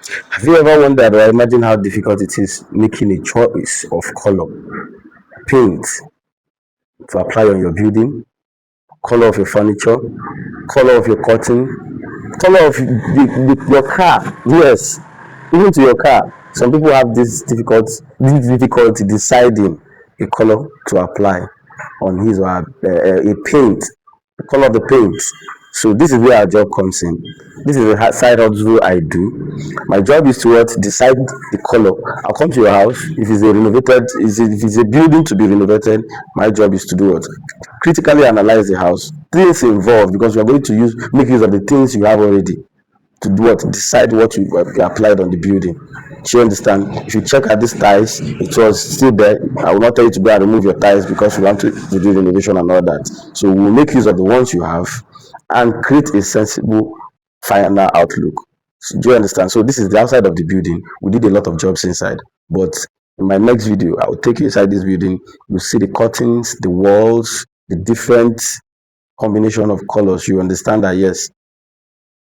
Have you ever wondered or imagined how difficult it is making a choice of color, paint to apply on your building, color of your furniture, color of your curtain, color of your car? Yes, even to your car. Some people have this difficulty deciding a color to apply on his or her a paint, the color of the paint. So this is where our job comes in. This is the side hustle I do. My job is to what decide the color. I'll come to your house. If it's a building to be renovated, my job is to do what? Critically analyze the house. Things involved because we are going to make use of the things you have already to do what? Decide what you applied on the building. Do you understand? If you check at these tiles, it was still there. I will not tell you to go and remove your tiles because we want to do renovation and all that. So we'll make use of the ones you have and create a sensible final outlook. So, do you understand? So this is the outside of the building. We did a lot of jobs inside, but in my next video, I will take you inside this building. You see the curtains, the walls, the different combination of colors. You understand that yes,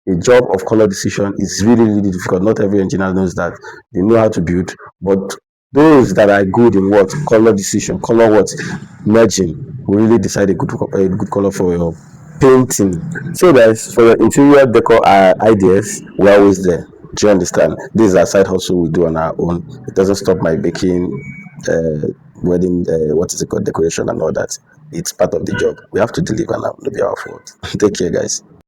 a job of color decision is really, really difficult. Not every engineer knows that. They know how to build, but those that are good in what color decision, color what merging, will really decide a good color for your painting. So guys, for your interior decor ideas, we're always there. Do you understand? This is our side hustle we do on our own. It doesn't stop my baking, uh, wedding, what is it called, decoration and all that. It's part of the job. We have to deliver now. No be our fault. Take care, guys.